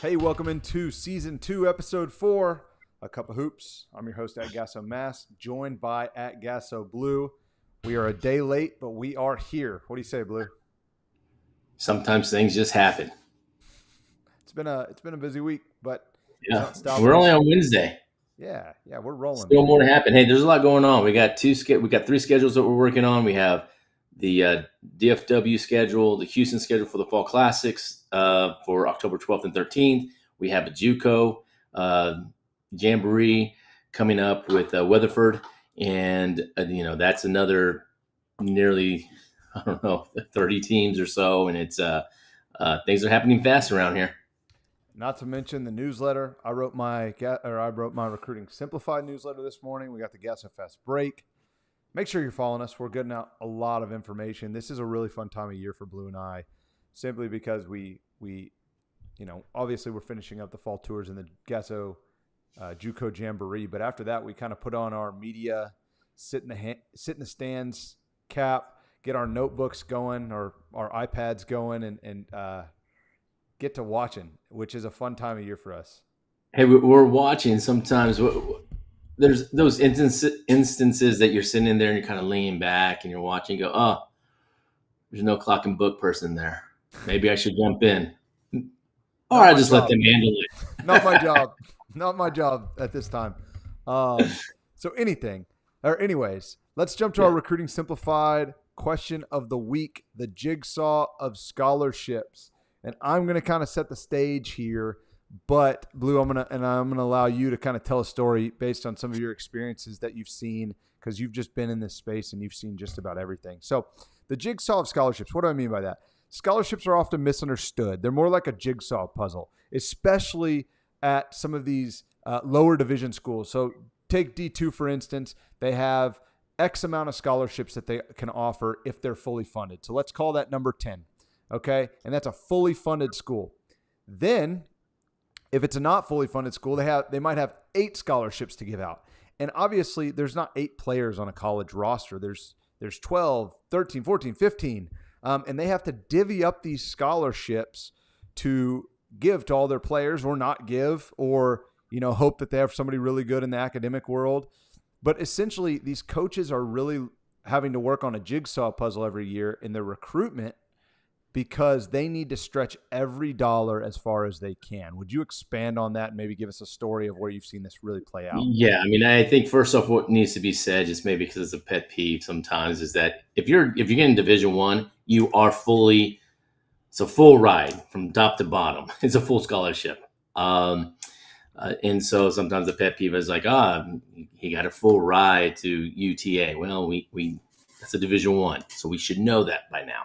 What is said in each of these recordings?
Hey, welcome into season 2, episode 4, A Cup of Hoops. I'm your host at Gasso Mass, joined by at Gasso Blue. We are a day late, but we are here. What do you say, Blue? Sometimes things just happen. It's been a busy week, but it's Yeah. not stopping We're only us. on Wednesday. Yeah, we're rolling, Still baby. more to happen. Hey, there's a lot going on. We got three schedules that we're working on. We have the DFW schedule, the Houston schedule for the Fall Classics for October 12th and 13th. We have a JUCO uh, jamboree coming up with Weatherford, and that's another nearly, I don't know, 30 teams or so, and it's things are happening fast around here. Not to mention the newsletter. I wrote my recruiting simplified newsletter this morning. We got the Gasso Fest break. Make sure you're following us. We're getting out a lot of information. This is a really fun time of year for Blue and I, simply because obviously we're finishing up the fall tours in the Gasso JUCO Jamboree, but after that we kind of put on our media, sit in the stands cap, get our notebooks going or our iPads going, and get to watching, which is a fun time of year for us. Hey, we're watching sometimes. There's those instances that you're sitting in there and you're kind of leaning back and you're watching. Go, oh, there's no clock and book person there. Maybe I should jump in, or Not I my just let job. them handle Not my it. job. Not my job at this time. Um, so anyways, let's jump to our Yeah. recruiting simplified question of the week, the jigsaw of scholarships. And I'm going to kind of set the stage here, but Blue, I'm going to allow you to kind of tell a story based on some of your experiences that you've seen, because you've just been in this space and you've seen just about everything. So, the jigsaw of scholarships, what do I mean by that? Scholarships are often misunderstood. They're more like a jigsaw puzzle, especially at some of these lower division schools. So take D2, for instance. They have X amount of scholarships that they can offer if they're fully funded. So let's call that number 10. Okay. And that's a fully funded school. Then, if it's a not fully funded school, they might have 8 scholarships to give out. And obviously, there's not 8 players on a college roster. There's 12, 13, 14, 15. And they have to divvy up these scholarships to give to all their players, or not give, or hope that they have somebody really good in the academic world. But essentially, these coaches are really having to work on a jigsaw puzzle every year in their recruitment, because they need to stretch every dollar as far as they can. Would you expand on that and maybe give us a story of where you've seen this really play out? Yeah, I mean, I think first off, what needs to be said, just maybe because it's a pet peeve sometimes, is that if you're getting Division 1, you are fully it's a full ride from top to bottom. It's a full scholarship. And so sometimes the pet peeve is like, he got a full ride to UTA. Well, we that's a Division 1, so we should know that by now.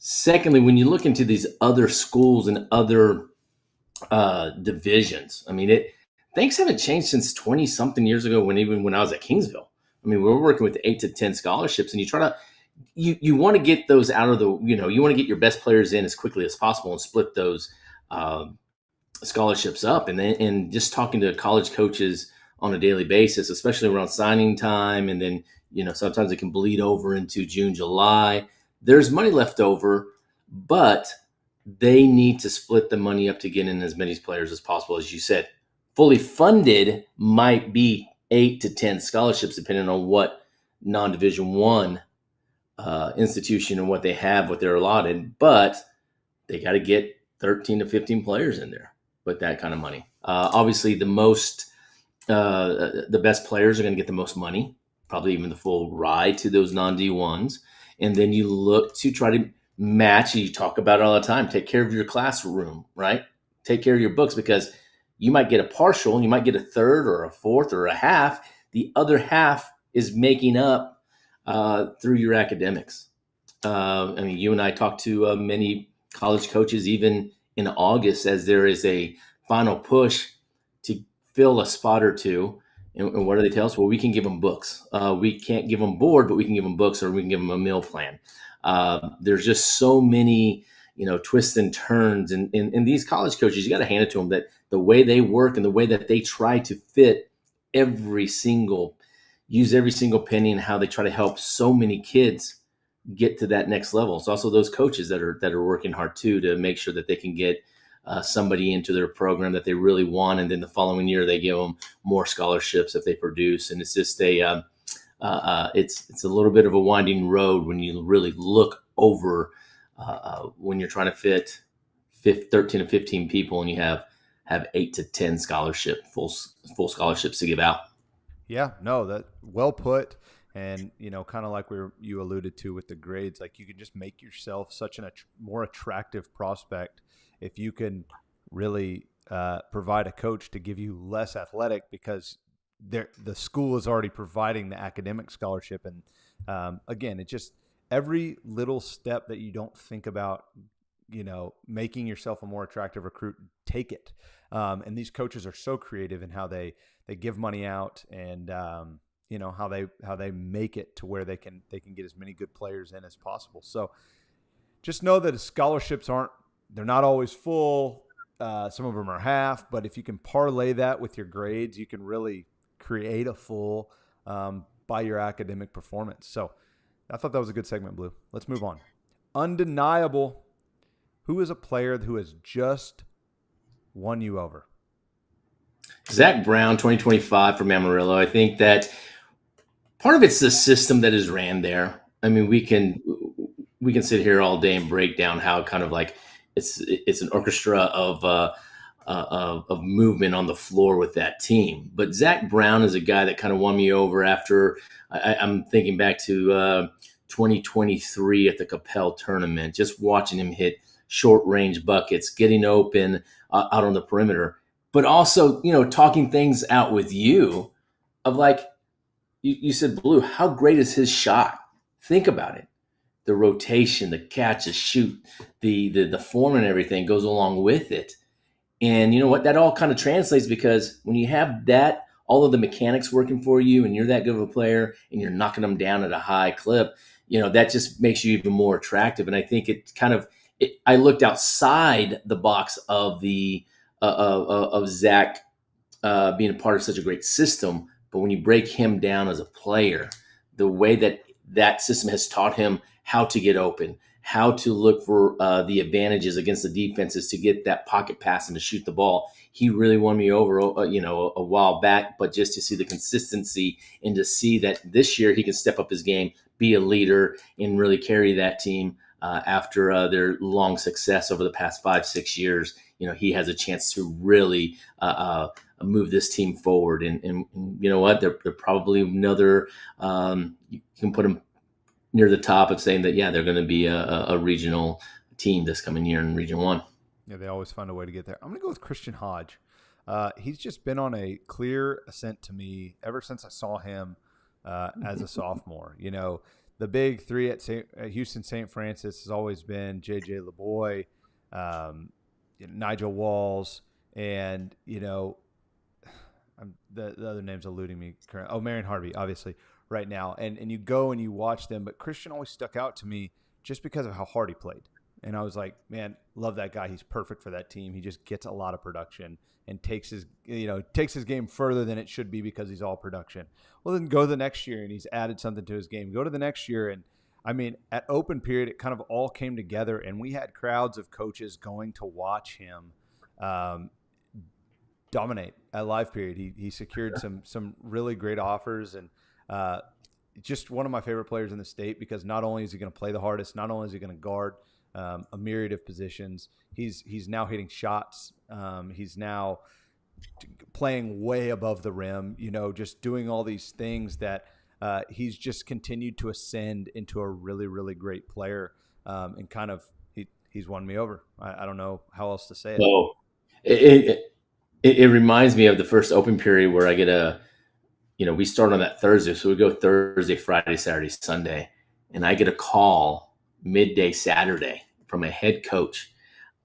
Secondly, when you look into these other schools and other divisions, I mean, things haven't changed since 20 something years ago. When I was at Kingsville, I mean, we were working with 8 to 10 scholarships, and you want to get those out of the you want to get your best players in as quickly as possible and split those um, scholarships up, and just talking to college coaches on a daily basis, especially around signing time, and then sometimes it can bleed over into June, July. There's money left over, but they need to split the money up to get in as many players as possible. As you said, fully funded might be 8 to 10 scholarships, depending on what non-Division 1 institution and what they have, what they're allotted, but they got to get 13 to 15 players in there with that kind of money. Obviously, the best players are going to get the most money, probably even the full ride to those non D1s. And then you look to try to match, and you talk about it all the time, take care of your classroom, right? Take care of your books, because you might get a partial, you might get a third or a fourth or a half. The other half is making up through your academics. I mean, you and I talked to many college coaches, even in August, as there is a final push to fill a spot or two. And what do they tell us? Well, we can give them books. We can't give them board, but we can give them books, or we can give them a meal plan. There's just so many, twists and turns. And these college coaches, you got to hand it to them that the way they work and the way that they try to fit every single, use every single penny, and how they try to help so many kids get to that next level. It's also those coaches that are working hard too to make sure that they can get somebody into their program that they really want, and then the following year they give them more scholarships if they produce. And it's just it's a little bit of a winding road when you really look over when you're trying to fit 13 to 15 people and you have 8 to 10 full scholarships to give out. Yeah, no, that well put. And kind of like you alluded to with the grades, like you can just make yourself such a more attractive prospect if you can really provide a coach to give you less athletic, because the school is already providing the academic scholarship. And again, it just every little step that you don't think about, making yourself a more attractive recruit, take it. And these coaches are so creative in how they give money out, and how they make it to where they can get as many good players in as possible. So just know that scholarships they're not always full. Some of them are half, but if you can parlay that with your grades, you can really create a full by your academic performance. So I thought that was a good segment, Blue. Let's move on. Undeniable. Who is a player who has just won you over? Zach Brown, 2025 from Amarillo. I think that part of it's the system that is ran there. I mean, we can sit here all day and break down how kind of like it's an orchestra of movement on the floor with that team. But Zach Brown is a guy that kind of won me over after I'm thinking back to 2023 at the Capel tournament, just watching him hit short range buckets, getting open out on the perimeter, but also, talking things out with you of like, you said, Blue, how great is his shot? Think about it. The rotation, the catch, the shoot, the form and everything goes along with it. And you know what? That all kind of translates, because when you have that, all of the mechanics working for you, and you're that good of a player and you're knocking them down at a high clip, that just makes you even more attractive. And I think I looked outside the box of of Zach being a part of such a great system. But when you break him down as a player, the way that system has taught him how to get open, how to look for the advantages against the defenses to get that pocket pass and to shoot the ball, he really won me over, a while back. But just to see the consistency and to see that this year he can step up his game, be a leader, and really carry that team after their long success over the past 5-6 years. He has a chance to really move this team forward. And you know what? They're probably another, you can put them near the top of saying that, yeah, they're going to be a regional team this coming year in Region 1. Yeah, they always find a way to get there. I'm going to go with Christian Hodge. He's just been on a clear ascent to me ever since I saw him as a sophomore. The big three at Houston St. Francis has always been J.J. LeBoy, Nigel Walls, and the other name's eluding me currently. Oh, Marion Harvey, obviously, right now. And you go and you watch them, but Christian always stuck out to me just because of how hard he played. And I was like, man, love that guy. He's perfect for that team. He just gets a lot of production and takes his game further than it should be because he's all production. Well, then go the next year and he's added something to his game. Go to the next year, and I mean, at open period, it kind of all came together, and we had crowds of coaches going to watch him dominate at live period. He secured some really great offers, and just one of my favorite players in the state, because not only is he going to play the hardest, not only is he going to guard a myriad of positions, he's now hitting shots. He's now playing way above the rim, just doing all these things that he's just continued to ascend into a really, really great player. And kind of he's won me over. I don't know how else to say it. So it reminds me of the first open period where I get we start on that Thursday. So we go Thursday, Friday, Saturday, Sunday. And I get a call midday Saturday from a head coach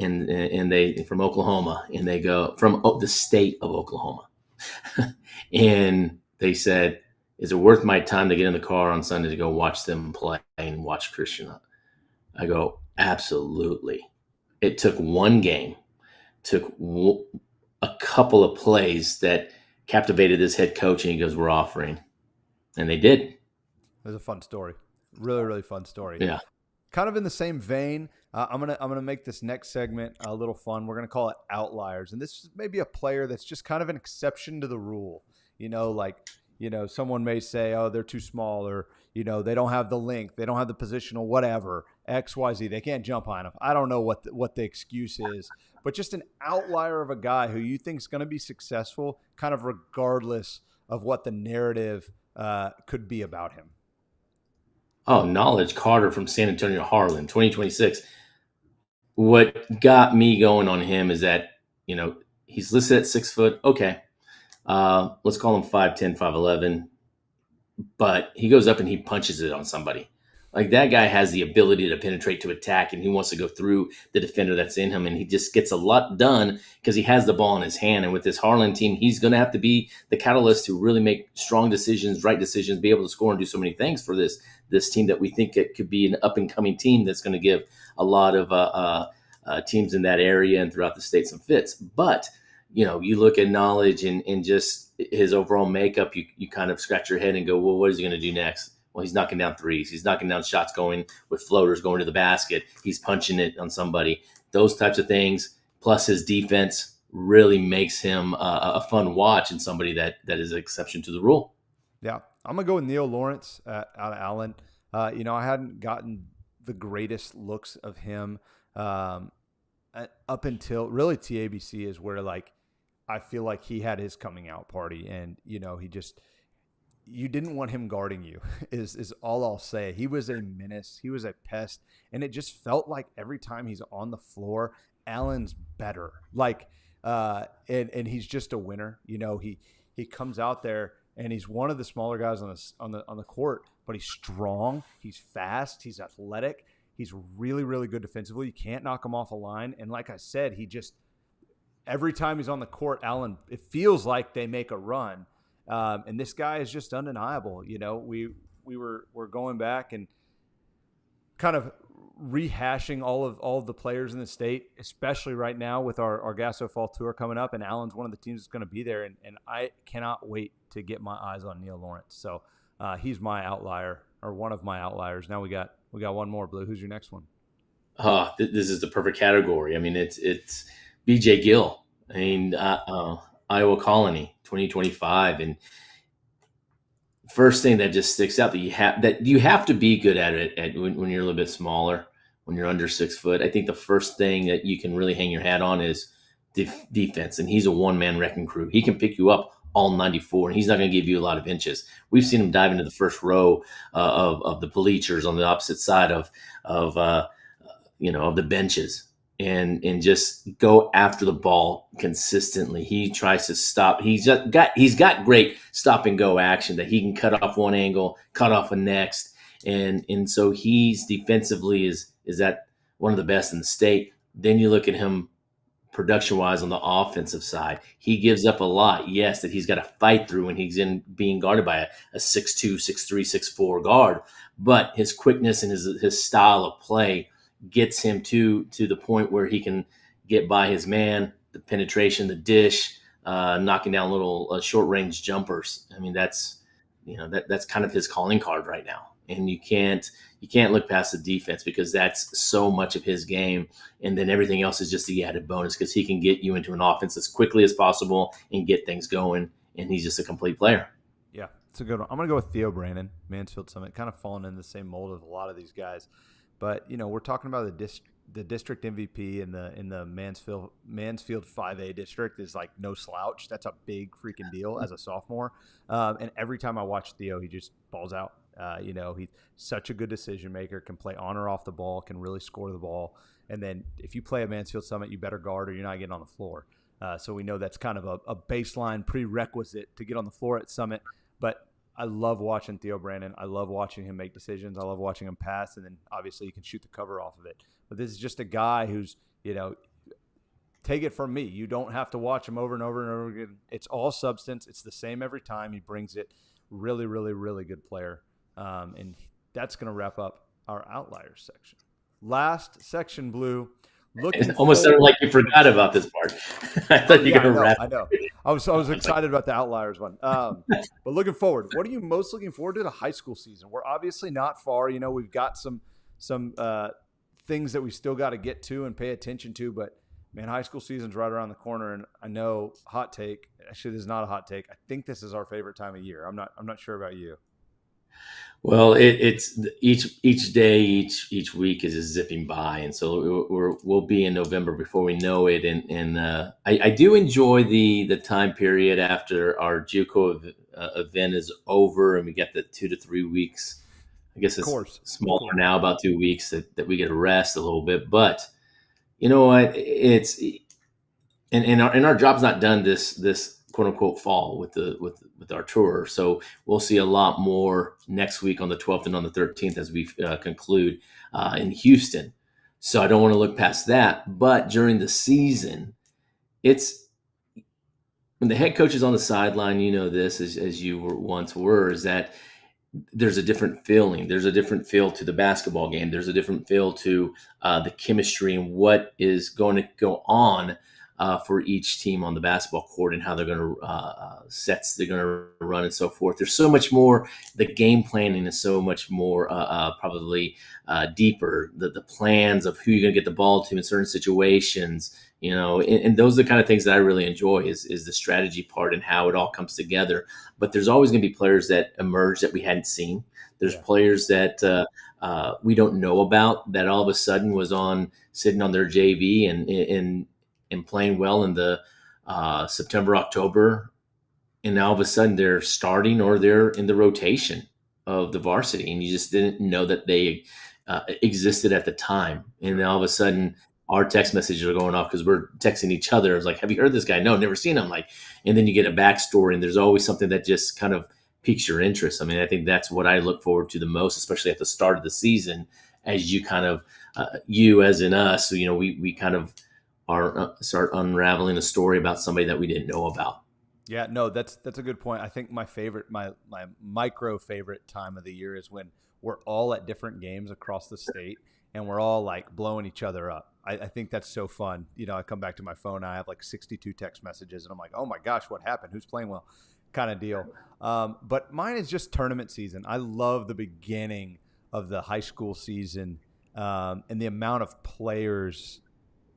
and they from Oklahoma, and they go from the state of Oklahoma. And they said, is it worth my time to get in the car on Sunday to go watch them play and watch Christian? I go, absolutely. It took one game, took a couple of plays that captivated this head coach, and he goes, we're offering. And they did. It was a fun story. Really, really fun story. Yeah. kind of in the same vein, I'm gonna make this next segment a little fun. We're gonna call it outliers, and this is maybe a player that's just kind of an exception to the rule. Like someone may say, oh, they're too small, or they don't have the length, they don't have the positional, whatever, X, Y, Z. They can't jump high enough. I don't know what the excuse is, but just an outlier of a guy who you think is going to be successful, kind of regardless of what the narrative could be about him. Oh, Knowledge Carter from San Antonio Harlan, 2026. What got me going on him is that, he's listed at 6 foot. Okay. Let's call him 5'10", 5'11", but he goes up and he punches it on somebody. Like, that guy has the ability to penetrate, to attack, and he wants to go through the defender that's in him, and he just gets a lot done because he has the ball in his hand. And with this Harlan team, he's going to have to be the catalyst to really make strong decisions, right decisions, be able to score and do so many things for this team that we think it could be an up-and-coming team that's going to give a lot of teams in that area and throughout the state some fits. But, you look at Knowledge and just his overall makeup, you kind of scratch your head and go, well, what is he going to do next? Well, he's knocking down threes. He's knocking down shots going with floaters going to the basket. He's punching it on somebody. Those types of things, plus his defense, really makes him a fun watch and somebody that is an exception to the rule. Yeah, I'm going to go with Neil Lawrence out of Allen. I hadn't gotten the greatest looks of him up until really TABC is where, I feel like he had his coming out party, and, you didn't want him guarding you is all I'll say. He was a menace. He was a pest. And it just felt like every time he's on the floor, Allen's better. And he's just a winner. He comes out there and he's one of the smaller guys on the court, but he's strong. He's fast. He's athletic. He's really, really good defensively. You can't knock him off a line. And like I said, every time he's on the court, Allen, it feels like they make a run. And this guy is just undeniable. We're going back and kind of rehashing all of the players in the state, especially right now with our Gasso Fall Tour coming up, and Allen's one of the teams that's going to be there. And I cannot wait to get my eyes on Neil Lawrence. So he's my outlier, or one of my outliers. Now we got one more. Blue, who's your next one? This is the perfect category. I mean, it's BJ Gill. I mean, Iowa Colony 2025. And first thing that just sticks out that you have to be good at it when you're a little bit smaller, when you're under 6 foot. I think the first thing that you can really hang your hat on is defense. And he's a one-man wrecking crew. He can pick you up all 94, and he's not going to give you a lot of inches. We've seen him dive into the first row of the bleachers on the opposite side of the benches. And just go after the ball consistently. He tries to stop. He's got great stop and go action that he can cut off one angle, cut off a next, and so he's defensively is that one of the best in the state. Then you look at him production wise on the offensive side. He gives up a lot. Yes, that he's got to fight through when he's being guarded by a 6'2", 6'3", 6'4" guard, but his quickness and his style of play gets him to the point where he can get by his man, the penetration, the dish, knocking down little short range jumpers. I mean, that's kind of his calling card right now. And you can't look past the defense, because that's so much of his game. And then everything else is just the added bonus, because he can get you into an offense as quickly as possible and get things going. And he's just a complete player. Yeah, it's a good one. I'm going to go with Theo Brannon, Mansfield Summit, kind of falling in the same mold of a lot of these guys. But, we're talking about the district MVP in the Mansfield 5A district is like no slouch. That's a big freaking deal as a sophomore. And every time I watch Theo, he just balls out. He's such a good decision maker, can play on or off the ball, can really score the ball. And then if you play at Mansfield Summit, you better guard or you're not getting on the floor. So we know that's kind of a baseline prerequisite to get on the floor at Summit. But I love watching Theo Brannon. I love watching him make decisions. I love watching him pass, and then obviously you can shoot the cover off of it. But this is just a guy who's, take it from me. You don't have to watch him over and over and over again. It's all substance. It's the same every time. He brings it. Really, really, really good player. And that's going to wrap up our outliers section. Last section, Blue. It almost sounded like you forgot about this part. I thought you were going to wrap. I know. I was excited about the outliers one. But looking forward, what are you most looking forward to the high school season? We're obviously not far. We've got some things that we still got to get to and pay attention to. But man, high school season's right around the corner, and I know, hot take. Actually, this is not a hot take. I think this is our favorite time of year. I'm not sure about you. Well, it's each day, each week is just zipping by, and so we'll be in November before we know it. And I do enjoy the time period after our JUCO event is over, and we get the 2 to 3 weeks. I guess it's smaller now, about 2 weeks that we get to rest a little bit. But you know what? It's and our job's not done this quote unquote fall with our tour. So we'll see a lot more next week on the 12th and on the 13th as we conclude in Houston. So I don't want to look past that. But during the season, it's when the head coach is on the sideline. You know this as you once were, is that there's a different feeling. There's a different feel to the basketball game. There's a different feel to the chemistry and what is going to go on for each team on the basketball court and how they're going to sets they're going to run and so forth. There's so much more. The game planning is so much more probably deeper. The plans of who you're going to get the ball to in certain situations, and those are the kind of things that I really enjoy is the strategy part and how it all comes together. But there's always going to be players that emerge that we hadn't seen. There's players that we don't know about that all of a sudden was sitting on their JV and playing well in the September, October, and now all of a sudden they're starting or they're in the rotation of the varsity, and you just didn't know that they existed at the time. And then all of a sudden our text messages are going off because we're texting each other. I was like, have you heard this guy? No, never seen him. And then you get a backstory, and there's always something that just kind of piques your interest. I mean, I think that's what I look forward to the most, especially at the start of the season, as you kind of, you as in us, we kind of start unraveling a story about somebody that we didn't know about. Yeah, no, that's a good point. I think my micro favorite time of the year is when we're all at different games across the state and we're all like blowing each other up. I think that's so fun. I come back to my phone, I have like 62 text messages, and I'm like, oh my gosh, what happened? Who's playing well? Kind of deal. But mine is just tournament season. I love the beginning of the high school season and the amount of players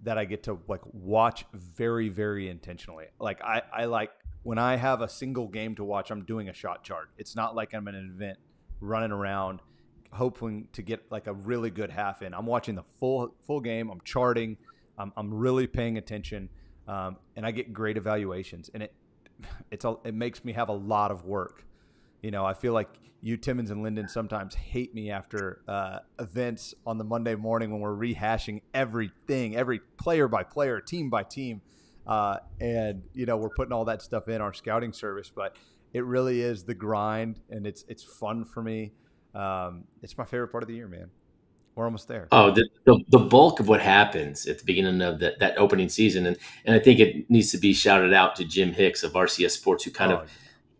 that I get to watch very, very intentionally. I like when I have a single game to watch, I'm doing a shot chart. It's not like I'm in an event running around hoping to get like a really good half in. I'm watching the full game. I'm charting. I'm really paying attention, and I get great evaluations. And it makes me have a lot of work. I feel like you, Timmons, and Linden sometimes hate me after events on the Monday morning when we're rehashing everything, every player by player, team by team. And we're putting all that stuff in our scouting service, but it really is the grind, and it's fun for me. It's my favorite part of the year, man. We're almost there. Oh, the bulk of what happens at the beginning of that opening season. And I think it needs to be shouted out to Jim Hicks of RCS Sports, who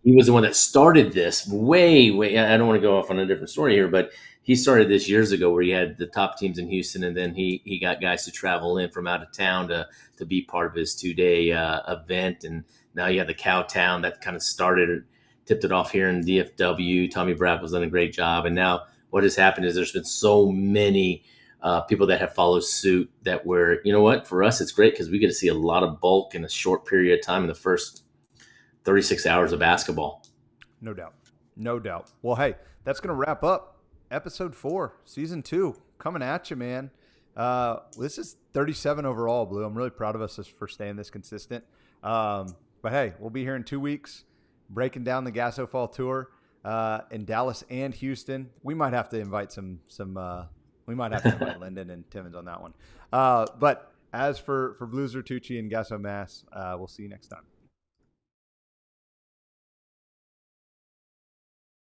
he was the one that started this way. I don't want to go off on a different story here, but he started this years ago where he had the top teams in Houston, and then he got guys to travel in from out of town to be part of his 2-day event. And now you have the Cowtown that kind of tipped it off here in DFW. Tommy Brackle's done a great job. And now what has happened is there's been so many people that have followed suit that for us, it's great because we get to see a lot of bulk in a short period of time in the first 36 hours of basketball. No doubt. Well, hey, that's going to wrap up episode 4, season 2, coming at you, man. This is 37 overall, Blue. I'm really proud of us for staying this consistent. But hey, we'll be here in 2 weeks, breaking down the Gasso Fall Tour in Dallas and Houston. We might have to invite we might have to invite Linden and Timmons on that one. But as for Blue Zertucci and Gasso Mass, we'll see you next time.